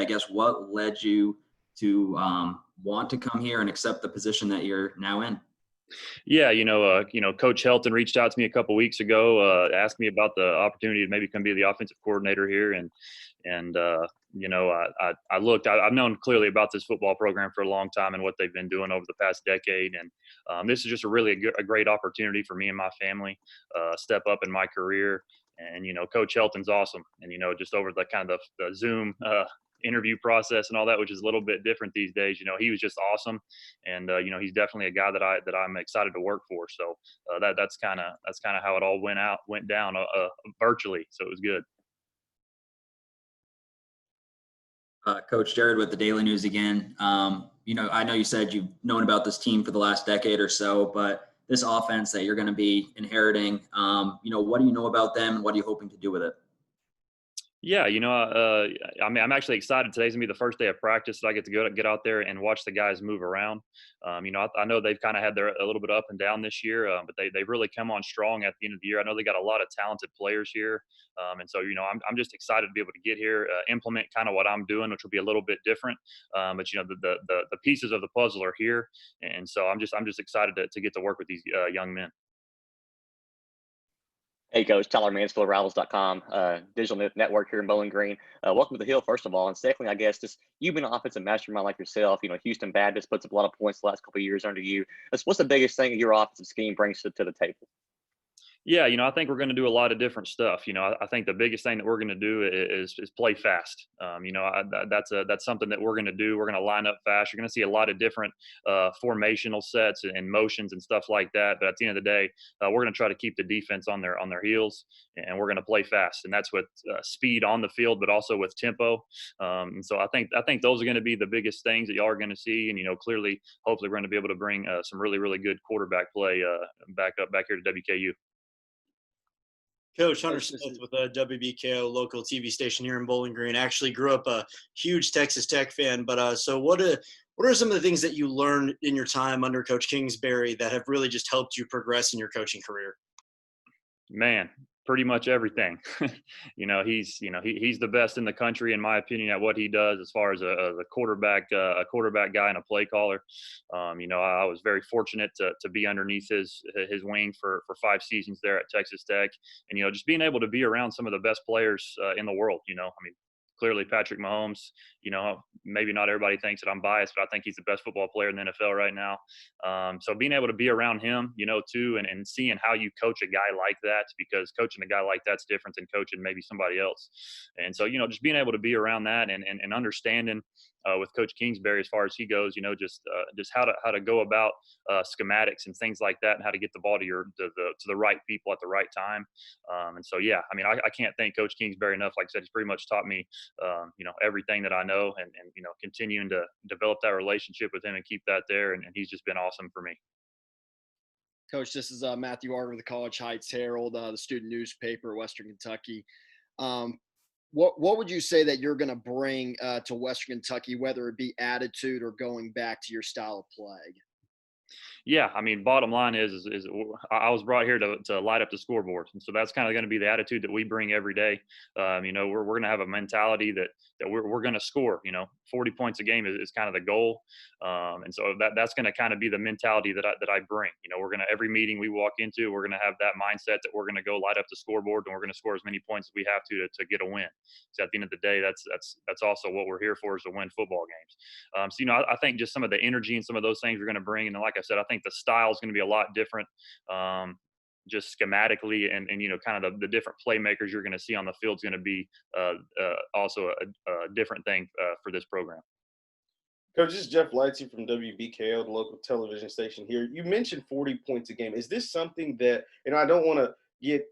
I guess what led you to want to come here and accept the position that you're now in? Yeah, Coach Helton reached out to me a couple weeks ago, asked me about the opportunity to maybe come be the offensive coordinator here, and I looked. I've known clearly about this football program for a long time and what they've been doing over the past decade, and this is just a great opportunity for me and my family, step up in my career. And Coach Helton's awesome, and just over the kind of the Zoom interview process and all that, which is a little bit different these days. He was just awesome, and he's definitely a guy that I'm excited to work for. So that's kind of how it all went down virtually. So it was good. Coach Jared with the Daily News again. I know you said you've known about this team for the last decade or so, but this offense that you're going to be inheriting, what do you know about them and what are you hoping to do with it? Yeah, I mean, I'm actually excited. Today's gonna be the first day of practice, so I get to get out there and watch the guys move around. I know they've kind of had a little bit up and down this year, but they've really come on strong at the end of the year. I know they got a lot of talented players here, and so I'm just excited to be able to get here, implement kind of what I'm doing, which will be a little bit different. But the pieces of the puzzle are here, and so I'm just excited to get to work with these young men. Hey, Coach. Tyler Mansfield, Rivals.com, digital network here in Bowling Green. Welcome to the Hill, first of all. And secondly, I guess just you've been an offensive mastermind like yourself. Houston Baptist puts up a lot of points the last couple of years under you. What's the biggest thing your offensive scheme brings to the table? Yeah, I think we're going to do a lot of different stuff. I think the biggest thing that we're going to do is play fast. That's something that we're going to do. We're going to line up fast. You're going to see a lot of different formational sets and motions and stuff like that. But at the end of the day, we're going to try to keep the defense on their heels, and we're going to play fast. And that's with speed on the field, but also with tempo. And so I think those are going to be the biggest things that y'all are going to see. And clearly, hopefully, we're going to be able to bring some really really good quarterback play back here to WKU. Coach Hunter Coach, this Smith is with a WBKO local TV station here in Bowling Green. Actually grew up a huge Texas Tech fan, but so what are some of the things that you learned in your time under Coach Kingsbury that have really just helped you progress in your coaching career? Man, pretty much everything. He's the best in the country in my opinion at what he does as far as a quarterback guy and a play caller. I was very fortunate to be underneath his wing for 5 seasons there at Texas Tech, and just being able to be around some of the best players in the world. I mean, clearly Patrick Mahomes. Maybe not everybody thinks that I'm biased, but I think he's the best football player in the NFL right now. So being able to be around him, too, and seeing how you coach a guy like that, because coaching a guy like that's different than coaching maybe somebody else. And so, just being able to be around that and understanding with Coach Kingsbury as far as he goes, just how to go about schematics and things like that, and how to get the ball to the right people at the right time. And so, yeah, I mean, I can't thank Coach Kingsbury enough. Like I said, he's pretty much taught me, everything that I know, and continuing to develop that relationship with him and keep that there. And he's just been awesome for me. Coach, this is Matthew Arter of the College Heights Herald, the student newspaper, Western Kentucky. Um, what would you say that you're going to bring to Western Kentucky, whether it be attitude or going back to your style of play? Yeah, I mean, bottom line is I was brought here to light up the scoreboard, and so that's kind of going to be the attitude that we bring every day. We're going to have a mentality that we're going to score. 40 points a game is kind of the goal, and so that's going to kind of be the mentality that I bring. We're going to every meeting we walk into, we're going to have that mindset that we're going to go light up the scoreboard, and we're going to score as many points as we have to get a win. So at the end of the day, that's also what we're here for, is to win football games. I think just some of the energy and some of those things we're going to bring, and then, like I said, I think the style is going to be a lot different, just schematically, and kind of the different playmakers you're going to see on the field is going to be also a different thing for this program. Coach, this is Jeff Lightsey from WBKO, the local television station here. You mentioned 40 points a game. Is this something that, I don't want to get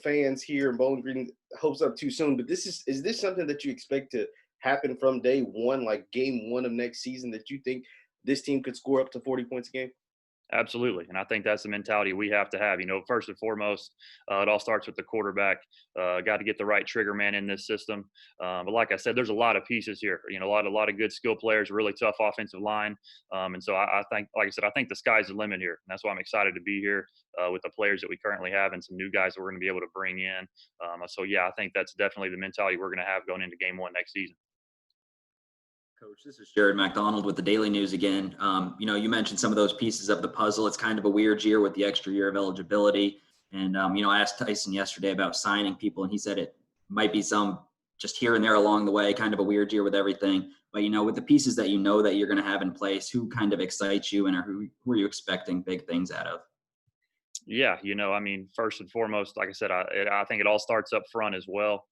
fans here in Bowling Green hopes up too soon, but is this something that you expect to happen from day one, like game one of next season, that you think this team could score up to 40 points a game? Absolutely. And I think that's the mentality we have to have. First and foremost, it all starts with the quarterback. Got to get the right trigger man in this system. But like I said, there's a lot of pieces here. A lot of good skill players, really tough offensive line. And so I think, like I said, I think the sky's the limit here. And that's why I'm excited to be here with the players that we currently have and some new guys that we're going to be able to bring in. So, yeah, I think that's definitely the mentality we're going to have going into game one next season. Coach, this is Jared McDonald with the Daily News again. You mentioned some of those pieces of the puzzle. It's kind of a weird year with the extra year of eligibility. And, I asked Tyson yesterday about signing people, and he said it might be some just here and there along the way, kind of a weird year with everything. But, with the pieces that that you're going to have in place, who kind of excites you, and who are you expecting big things out of? Yeah, first and foremost, like I said, I think it all starts up front as well.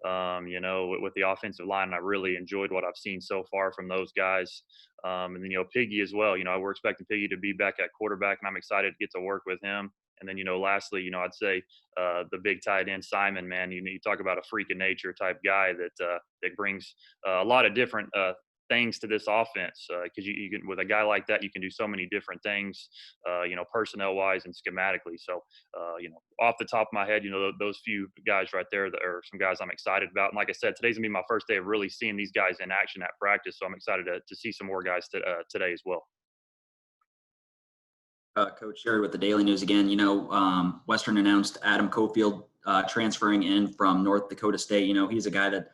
With the offensive line, I really enjoyed what I've seen so far from those guys. And then, Piggy as well. We're expecting Piggy to be back at quarterback, and I'm excited to get to work with him. And then, lastly, I'd say the big tight end Simon, man. You talk about a freak of nature type guy that brings a lot of different things to this offense because you can, with a guy like that, you can do so many different things, personnel wise and schematically. So, off the top of my head, those few guys right there that are some guys I'm excited about. And like I said, today's gonna be my first day of really seeing these guys in action at practice. So I'm excited to see some more guys today as well. Coach Jared with the Daily News again. Western announced Adam Cofield transferring in from North Dakota State. He's a guy that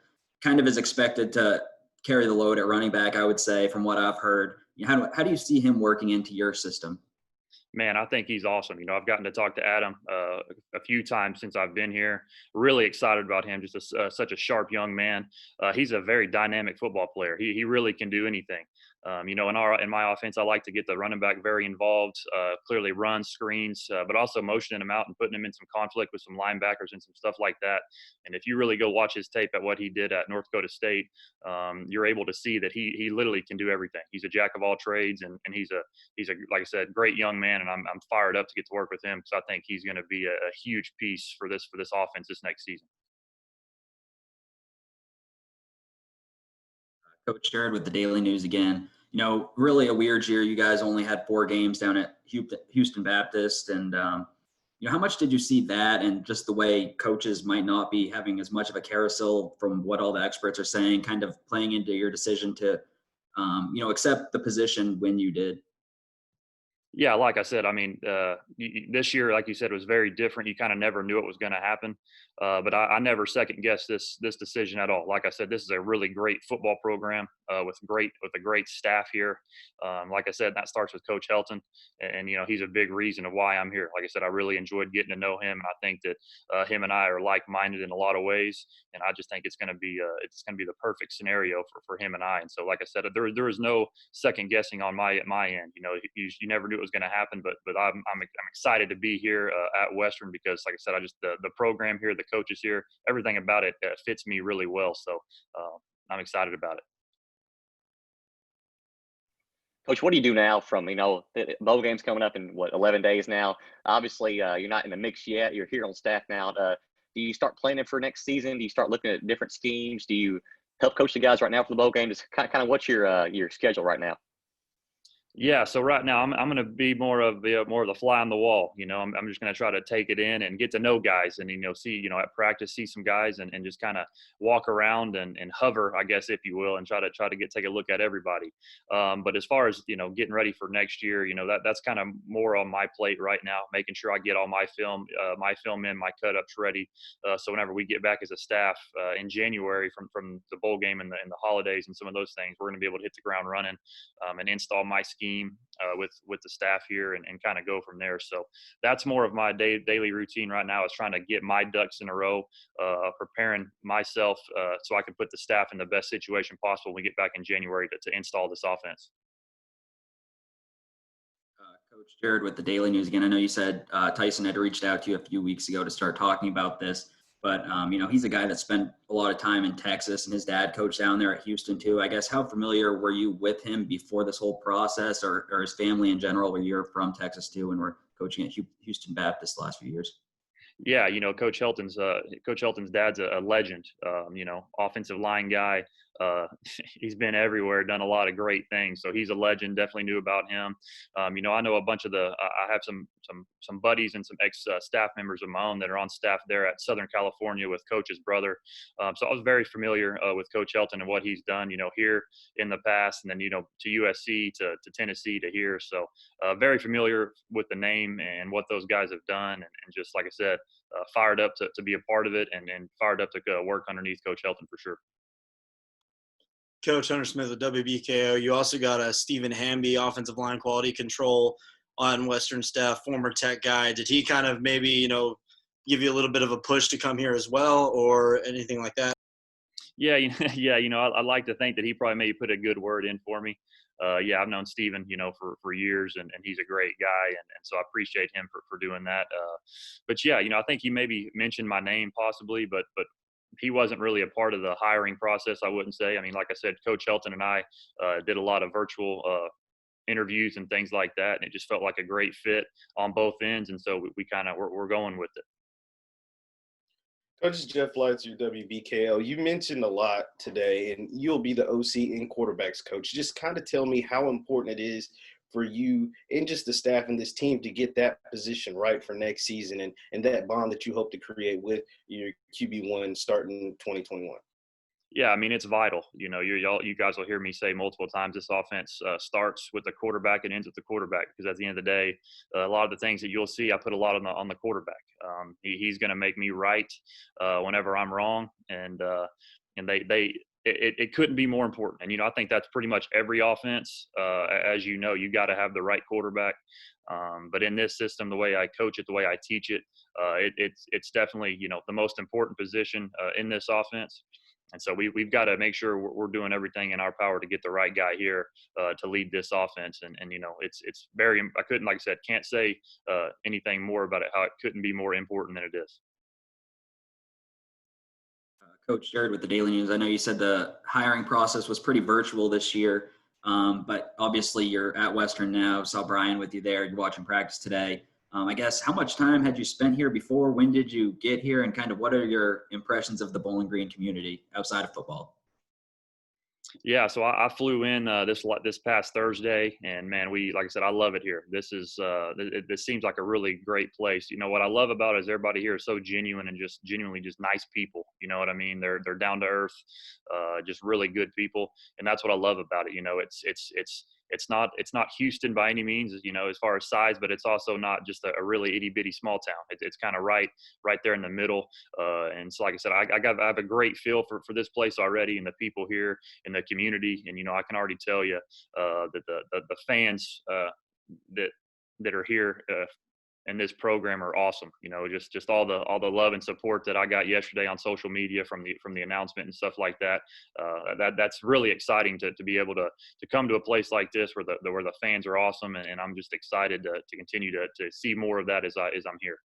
kind of is expected to carry the load at running back, I would say, from what I've heard. How do you see him working into your system? Man, I think he's awesome. I've gotten to talk to Adam a few times since I've been here. Really excited about him. Just such a sharp young man. He's a very dynamic football player. He really can do anything. In my offense, I like to get the running back very involved, clearly run screens, but also motioning him out and putting him in some conflict with some linebackers and some stuff like that. And if you really go watch his tape at what he did at North Dakota State, you're able to see that he literally can do everything. He's a jack of all trades, and he's a like I said, great young man, and I'm fired up to get to work with him because I think he's going to be a huge piece for this offense this next season. Coach Jared with the Daily News again. Really a weird year. You guys only had 4 games down at Houston Baptist. And, how much did you see that and just the way coaches might not be having as much of a carousel from what all the experts are saying, kind of playing into your decision to, accept the position when you did? Yeah, like I said, this year, like you said, was very different. You kind of never knew it was going to happen, but I never second guessed this decision at all. Like I said, this is a really great football program with a great staff here. Like I said, that starts with Coach Helton, and he's a big reason of why I'm here. Like I said, I really enjoyed getting to know him, and I think that him and I are like-minded in a lot of ways. And I just think it's going to be the perfect scenario for him and I. And so, like I said, there is no second guessing on my end. You never knew it was going to happen, but I'm excited to be here at Western because, like I said, the program here, the coaches here, everything about it fits me really well. So I'm excited about it. Coach, what do you do now from, the bowl game's coming up in 11 days now. Obviously, you're not in the mix yet. You're here on staff now. Do you start planning for next season? Do you start looking at different schemes? Do you help coach the guys right now for the bowl game? Just kind of what's your schedule right now? Yeah, so right now I'm going to be more of the fly on the wall. I'm just going to try to take it in and get to know guys and see at practice, see some guys and just kind of walk around and hover, I guess, if you will, and try to take a look at everybody. But as far as getting ready for next year, that's kind of more on my plate right now, making sure I get all my film in, my cut ups ready, so whenever we get back as a staff in January from the bowl game and the holidays and some of those things, we're going to be able to hit the ground running and install my scheme with the staff here and kind of go from there. So that's more of my daily routine right now, is trying to get my ducks in a row, preparing myself so I can put the staff in the best situation possible when we get back in January to install this offense. Coach Jared with the Daily News again. I know you said Tyson had reached out to you a few weeks ago to start talking about this, but he's a guy that spent a lot of time in Texas, and his dad coached down there at Houston too. I guess, how familiar were you with him before this whole process, or his family in general, where you're from Texas too and were coaching at Houston Baptist the last few years? Yeah, Coach Helton's dad's a legend. Offensive line guy. He's been everywhere, done a lot of great things. So he's a legend. Definitely knew about him. I know a bunch of I have some buddies and some ex staff members of my own that are on staff there at Southern California with Coach's brother. So I was very familiar with Coach Helton and what he's done, here in the past, and then to USC, to Tennessee, to here. So very familiar with the name and what those guys have done, and just like I said, fired up to be a part of it, and fired up to work underneath Coach Helton for sure. Coach Hunter Smith with WBKO. You also got Stephen Hamby, offensive line quality control on Western staff, former Tech guy. Did he kind of maybe, give you a little bit of a push to come here as well, or anything like that? Yeah, yeah, I'd like to think that he probably maybe put a good word in for me. Yeah, I've known Steven, for years, and he's a great guy, and so I appreciate him for doing that. But yeah, I think he maybe mentioned my name possibly, but he wasn't really a part of the hiring process, I wouldn't say. I mean, like I said, Coach Helton and I did a lot of virtual interviews and things like that, and it just felt like a great fit on both ends, and so we kind of we're going with it. Coach Jeff Leitzer, WBKL. You mentioned a lot today, and you'll be the OC and quarterbacks coach. Just kind of tell me how important it is for you and just the staff and this team to get that position right for next season and that bond that you hope to create with your QB1 starting 2021. Yeah, I mean, it's vital. You guys will hear me say multiple times, this offense starts with the quarterback and ends with the quarterback, because at the end of the day, a lot of the things that you'll see, I put a lot on the quarterback. He's going to make me right whenever I'm wrong, and it couldn't be more important. And I think that's pretty much every offense. As you got to have the right quarterback. But in this system, the way I coach it, the way I teach it, it's definitely the most important position in this offense. And so we've got to make sure we're doing everything in our power to get the right guy here to lead this offense. And it's very, I couldn't, like I said, can't say anything more about it, how it couldn't be more important than it is. Coach Jared with the Daily News. I know you said the hiring process was pretty virtual this year, but obviously you're at Western now. Saw Brian with you there. You're watching practice today. I guess, how much time had you spent here before? When did you get here? And kind of what are your impressions of the Bowling Green community outside of football? Yeah, so I flew in this past Thursday, and man, like I said, I love it here. This seems like a really great place. What I love about it is everybody here is so genuine and just genuinely just nice people. You know what I mean? They're down to earth, just really good people, and that's what I love about it. It's not Houston by any means, as far as size, but it's also not just a really itty bitty small town. It's kind of right there in the middle. And so, like I said, I have a great feel for this place already, and the people here in the community. And I can already tell you that the fans that are here in this program are awesome. Just all the love and support that I got yesterday on social media from the announcement and stuff like that. That's really exciting to be able to come to a place like this where the fans are awesome, and I'm just excited to continue to see more of that as I'm here.